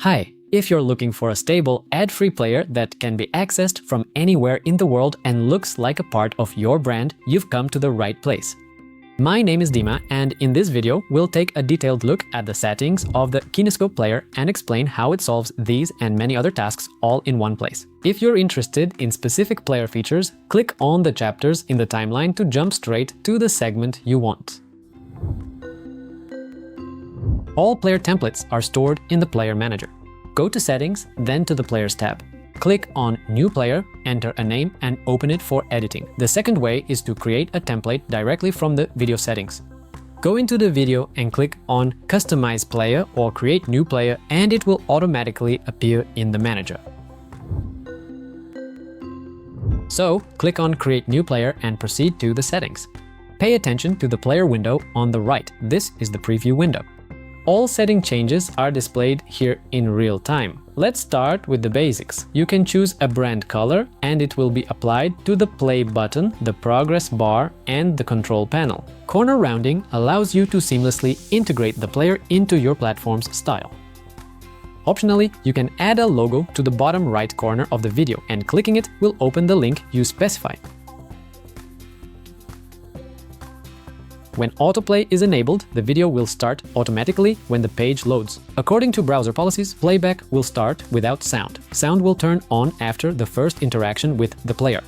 Hi! If you're looking for a stable, ad-free player that can be accessed from anywhere in the world and looks like a part of your brand, you've come to the right place. My name is Dima, and in this video, we'll take a detailed look at the settings of the Kinescope Player and explain how it solves these and many other tasks all in one place. If you're interested in specific player features, click on the chapters in the timeline to jump straight to the segment you want. All player templates are stored in the Player Manager. Go to Settings, then to the Players tab. Click on New Player, enter a name and open it for editing. The second way is to create a template directly from the video settings. Go into the video and click on Customize Player or Create New Player, and it will automatically appear in the manager. So, click on Create New Player and proceed to the settings. Pay attention to the player window on the right. This is the preview window. All setting changes are displayed here in real time. Let's start with the basics. You can choose a brand color and it will be applied to the play button, the progress bar, and the control panel. Corner rounding allows you to seamlessly integrate the player into your platform's style. Optionally, you can add a logo to the bottom right corner of the video, and clicking it will open the link you specify. When Autoplay is enabled, the video will start automatically when the page loads. According to browser policies, playback will start without sound. Sound will turn on after the first interaction with the player.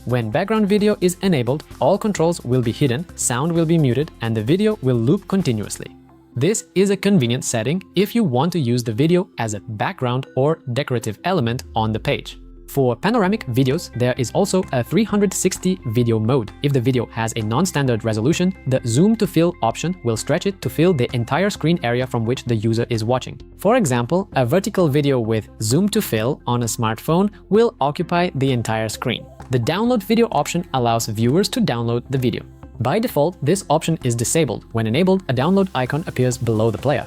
When background video is enabled, all controls will be hidden, sound will be muted, and the video will loop continuously. This is a convenient setting if you want to use the video as a background or decorative element on the page. For panoramic videos, there is also a 360 video mode. If the video has a non-standard resolution, the zoom to fill option will stretch it to fill the entire screen area from which the user is watching. For example, a vertical video with zoom to fill on a smartphone will occupy the entire screen. The download video option allows viewers to download the video. By default, this option is disabled. When enabled, a download icon appears below the player.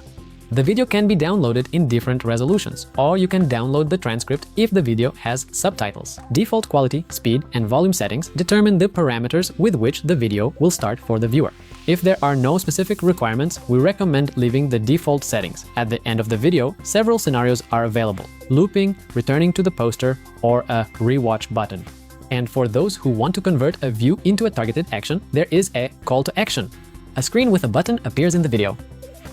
The video can be downloaded in different resolutions, or you can download the transcript if the video has subtitles. Default quality, speed, and volume settings determine the parameters with which the video will start for the viewer. If there are no specific requirements, we recommend leaving the default settings. At the end of the video, several scenarios are available: looping, returning to the poster, or a rewatch button. And for those who want to convert a view into a targeted action, there is a call to action. A screen with a button appears in the video.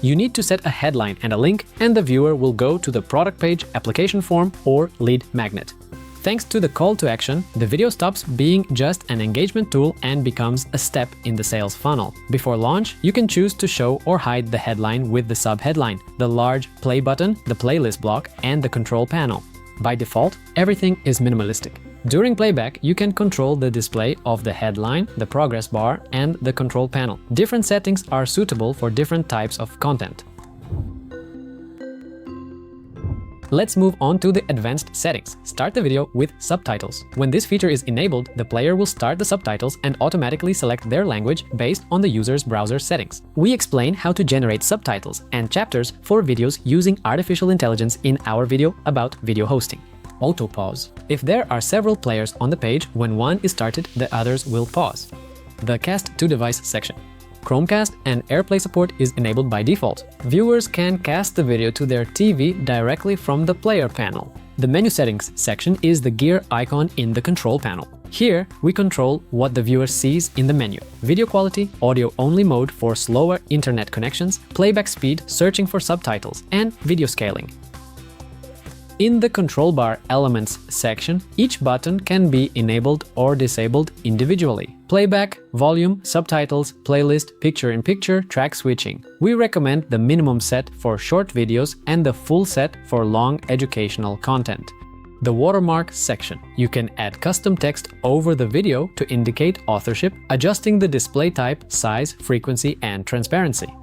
You need to set a headline and a link, and the viewer will go to the product page, application form, or lead magnet. Thanks to the call to action, the video stops being just an engagement tool and becomes a step in the sales funnel. Before launch, you can choose to show or hide the headline with the sub-headline, the large play button, the playlist block, and the control panel. By default, everything is minimalistic. During playback, you can control the display of the headline, the progress bar, and the control panel. Different settings are suitable for different types of content. Let's move on to the advanced settings. Start the video with subtitles. When this feature is enabled, the player will start the subtitles and automatically select their language based on the user's browser settings. We explain how to generate subtitles and chapters for videos using artificial intelligence in our video about video hosting. Autopause. If there are several players on the page, when one is started, the others will pause. The Cast to Device section. Chromecast and AirPlay support is enabled by default. Viewers can cast the video to their TV directly from the player panel. The Menu Settings section is the gear icon in the control panel. Here, we control what the viewer sees in the menu: video quality, audio-only mode for slower internet connections, playback speed, searching for subtitles, and video scaling. In the control bar Elements section, each button can be enabled or disabled individually: playback, volume, subtitles, playlist, picture-in-picture, track switching. We recommend the minimum set for short videos and the full set for long educational content. The Watermarks section. You can add custom text over the video to indicate authorship, adjusting the display type, size, frequency, and transparency.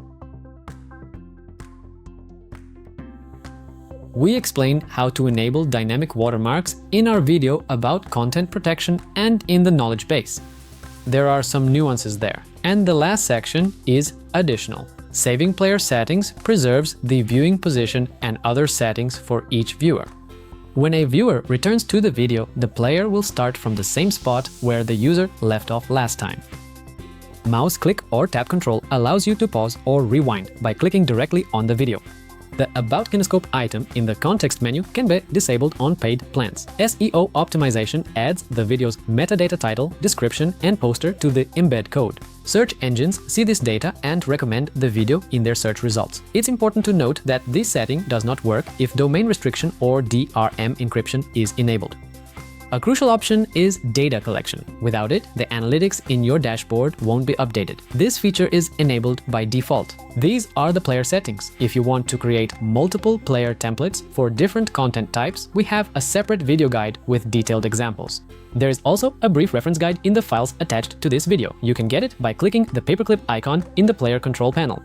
We explained how to enable dynamic watermarks in our video about content protection and in the knowledge base. There are some nuances there. And the last section is additional. Saving player settings preserves the viewing position and other settings for each viewer. When a viewer returns to the video, the player will start from the same spot where the user left off last time. Mouse click or tap control allows you to pause or rewind by clicking directly on the video. The About Kinescope item in the context menu can be disabled on paid plans. SEO optimization adds the video's metadata title, description, and poster to the embed code. Search engines see this data and recommend the video in their search results. It's important to note that this setting does not work if domain restriction or DRM encryption is enabled. A crucial option is data collection. Without it, the analytics in your dashboard won't be updated. This feature is enabled by default. These are the player settings. If you want to create multiple player templates for different content types, we have a separate video guide with detailed examples. There is also a brief reference guide in the files attached to this video. You can get it by clicking the paperclip icon in the player control panel.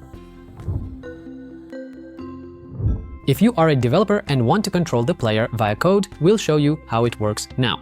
If you are a developer and want to control the player via code, we'll show you how it works now.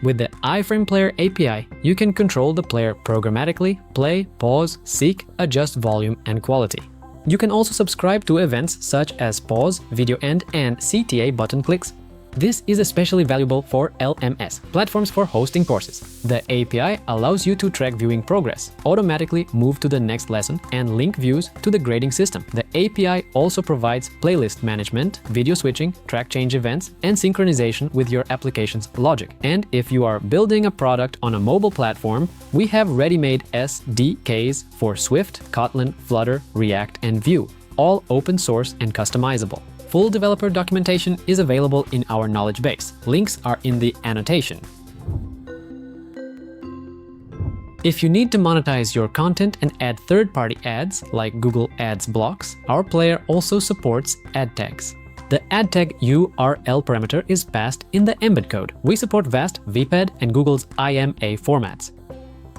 With the IFrame Player API, you can control the player programmatically, play, pause, seek, adjust volume and quality. You can also subscribe to events such as pause, video end, and CTA button clicks. This is especially valuable for LMS, platforms for hosting courses. The API allows you to track viewing progress, automatically move to the next lesson, and link views to the grading system. The API also provides playlist management, video switching, track change events, and synchronization with your application's logic. And if you are building a product on a mobile platform, we have ready-made SDKs for Swift, Kotlin, Flutter, React, and Vue, all open source and customizable. Full developer documentation is available in our knowledge base. Links are in the annotation. If you need to monetize your content and add third-party ads like Google Ads blocks, our player also supports ad tags. The ad tag URL parameter is passed in the embed code. We support VAST, VPED, and Google's IMA formats.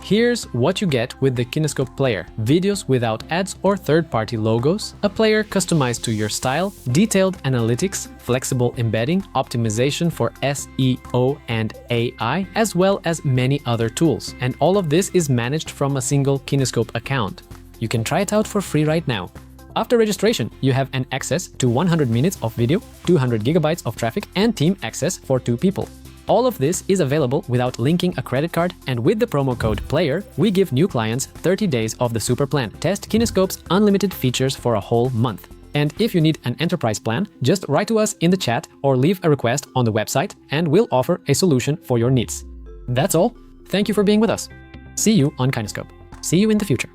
Here's what you get with the Kinescope Player: videos without ads or third-party logos, a player customized to your style, detailed analytics, flexible embedding, optimization for SEO and AI, as well as many other tools. And all of this is managed from a single Kinescope account. You can try it out for free right now. After registration, you have an access to 100 minutes of video, 200 gigabytes of traffic, and team access for 2 people. All of this is available without linking a credit card, and with the promo code PLAYER, we give new clients 30 days of the super plan. Test Kinescope's unlimited features for a whole month. And if you need an enterprise plan, just write to us in the chat or leave a request on the website, and we'll offer a solution for your needs. That's all. Thank you for being with us. See you on Kinescope. See you in the future.